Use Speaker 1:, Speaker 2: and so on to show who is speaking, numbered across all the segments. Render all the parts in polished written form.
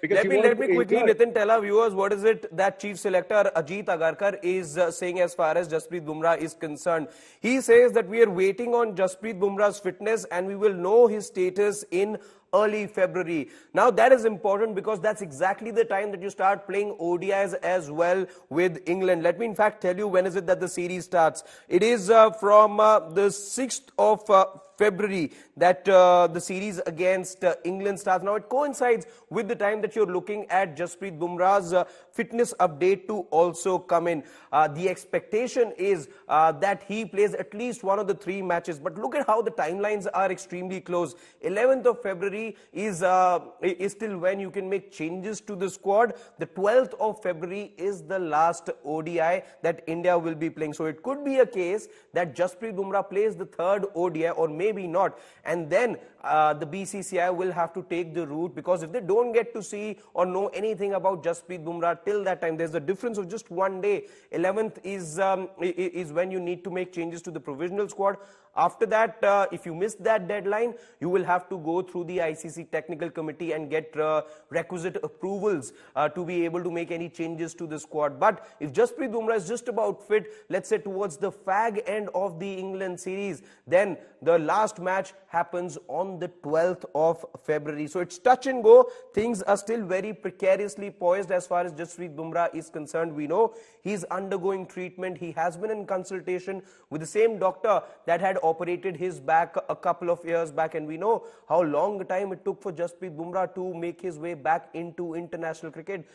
Speaker 1: because he
Speaker 2: Let
Speaker 1: wanted
Speaker 2: me
Speaker 1: to
Speaker 2: quickly,
Speaker 1: enjoy.
Speaker 2: Nitin, tell our viewers what is it that Chief Selector Ajit Agarkar is saying as far as Jasprit Bumrah is concerned. He says that we are waiting on Jasprit Bumrah's fitness and we will know his status in early February. Now that is important because that's exactly the time that you start playing ODIs as well with England. Let me in fact tell you when is it that the series starts. It is from the 6th of February that the series against England starts. Now it coincides with the time that you're looking at Jasprit Bumrah's fitness update to also come in. The expectation is that he plays at least one of the 3 matches, but look at how the timelines are extremely close. 11th of February is still when you can make changes to the squad. The 12th of February is the last ODI that India will be playing. So it could be a case that Jasprit Bumrah plays the 3rd ODI or maybe not, and then the BCCI will have to take the route, because if they don't get to see or know anything about Jasprit Bumrah till that time, there's a difference of just 1 day. 11th is when you need to make changes to the provisional squad. After that, if you miss that deadline, you will have to go through the ICC technical committee and get requisite approvals to be able to make any changes to the squad. But if Jasprit Bumrah is just about fit, let's say towards the fag end of the England series, then the last match happens on the 12th of February. So it's touch and go. Things are still very precariously poised as far as Jasprit Bumrah is concerned. We know he's undergoing treatment. He has been in consultation with the same doctor that had operated his back a couple of years back, and we know how long a time it took for Jasprit Bumrah to make his way back into international cricket.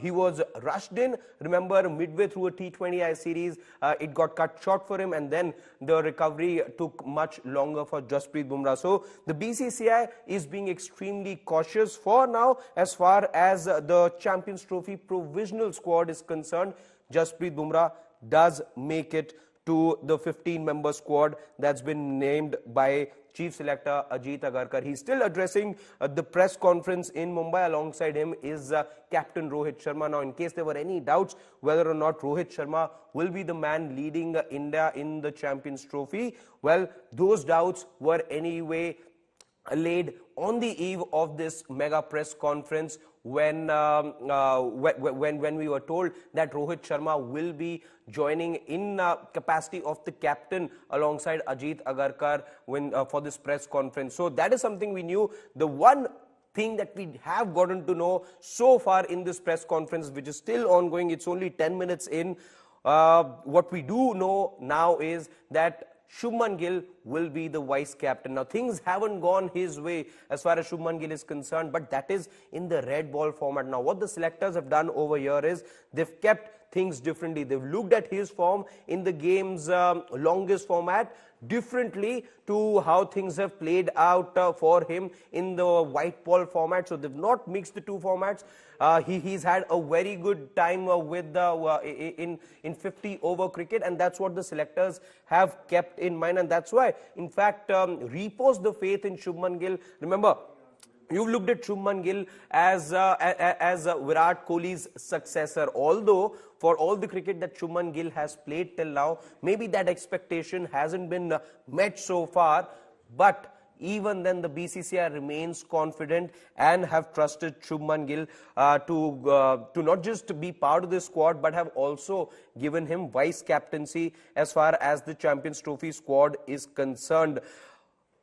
Speaker 2: He was rushed in, remember, midway through a T20I series. It got cut short for him, and then the recovery took much longer for Jasprit Bumrah. So the BCCI is being extremely cautious for now as far as the Champions Trophy provisional squad is concerned. Jasprit Bumrah does make it to the 15-member squad that's been named by Chief Selector Ajit Agarkar. He's still addressing the press conference in Mumbai. Alongside him is Captain Rohit Sharma. Now, in case there were any doubts whether or not Rohit Sharma will be the man leading India in the Champions Trophy, well, those doubts were anyway laid on the eve of this mega press conference when we were told that Rohit Sharma will be joining in capacity of the captain alongside Ajit Agarkar for this press conference. So that is something we knew. The one thing that we have gotten to know so far in this press conference, which is still ongoing, it's only 10 minutes in, what we do know now is that Shubman Gill will be the vice captain. Now, things haven't gone his way as far as Shubman Gill is concerned, but that is in the red ball format. Now, what the selectors have done over here is they've kept things differently. They've looked at his form in the game's longest format differently to how things have played out for him in the white ball format. So they've not mixed the two formats. He's had a very good time with in 50 over cricket, and that's what the selectors have kept in mind, and that's why in fact repose the faith in Shubman Gill. Remember, you've looked at Shubman Gill as Virat Kohli's successor, although for all the cricket that Shubman Gill has played till now, maybe that expectation hasn't been met so far, but even then the BCCI remains confident and have trusted Shubman Gill to not just be part of the squad, but have also given him vice captaincy as far as the Champions Trophy squad is concerned.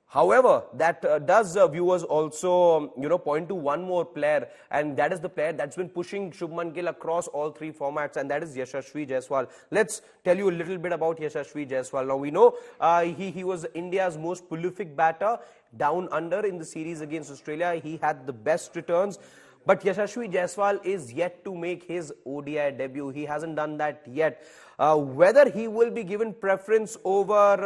Speaker 2: However, that does viewers also point to one more player, and that is the player that's been pushing Shubman Gill across all 3 formats, and that is Yashasvi Jaiswal. Let's tell you a little bit about Yashasvi Jaiswal. Now, we know he was India's most prolific batter down under in the series against Australia. He had the best returns. But Yashasvi Jaiswal is yet to make his ODI debut. He hasn't done that yet. Whether he will be given preference over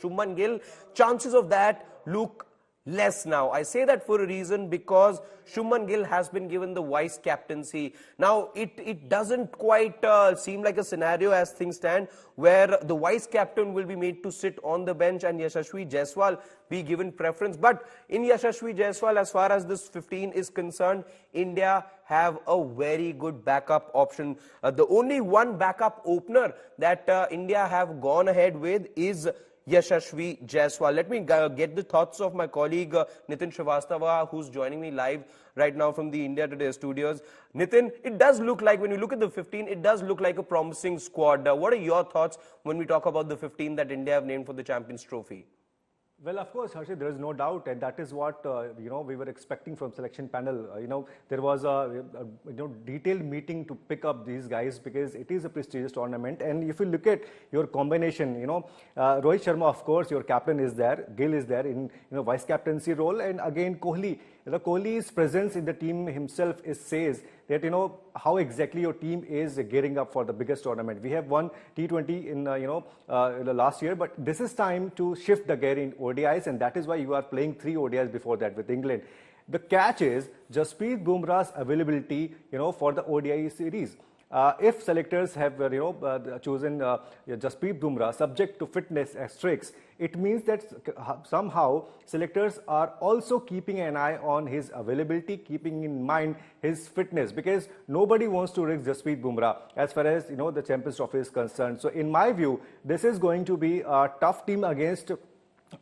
Speaker 2: Shubman Gill, chances of that look less now. I say that for a reason, because Shubman Gill has been given the vice captaincy. Now, it doesn't quite seem like a scenario as things stand where the vice captain will be made to sit on the bench and Yashasvi Jaiswal be given preference. But in Yashasvi Jaiswal, as far as this 15 is concerned, India have a very good backup option. The only one backup opener that India have gone ahead with is Yashasvi Jaiswal. Let me get the thoughts of my colleague Nitin Srivastava, who's joining me live right now from the India Today studios. Nitin, it does look like, when you look at the 15, it does look like a promising squad. What are your thoughts when we talk about the 15 that India have named for the Champions Trophy?
Speaker 1: Well, of course, Harshit, there is no doubt, and that is what we were expecting from selection panel. There was a detailed meeting to pick up these guys because it is a prestigious tournament. And if you look at your combination, Rohit Sharma, of course, your captain is there, Gill is there in vice captaincy role, and again Kohli. Kohli's presence in the team himself says that how exactly your team is gearing up for the biggest tournament. We have won T20 in the last year, but this is time to shift the gear in ODIs, and that is why you are playing 3 ODIs before that with England. The catch is Jasprit Bumrah's availability, for the ODI series. If selectors have chosen Jasprit Bumrah subject to fitness asterisks, it means that somehow selectors are also keeping an eye on his availability, keeping in mind his fitness, because nobody wants to risk Jasprit Bumrah as far as the Champions Trophy is concerned. So in my view, this is going to be a tough team against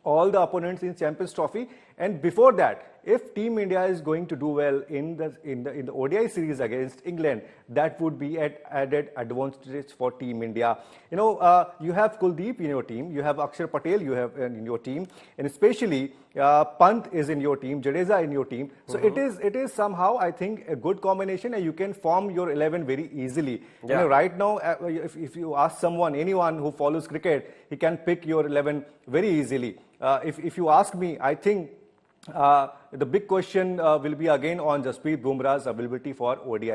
Speaker 1: all the opponents in Champions Trophy. And before that, if Team India is going to do well in the ODI series against England, that would be an added advantage for Team India. You have Kuldeep in your team, you have Akshar Patel you have in your team, and especially Pant is in your team, Jadeja in your team. So it is somehow, I think, a good combination, and you can form your 11 very easily.
Speaker 2: Yeah.
Speaker 1: Right now, if you ask anyone who follows cricket, he can pick your 11 very easily. If you ask me, I think the big question will be again on Jasprit Bumrah's availability for ODI.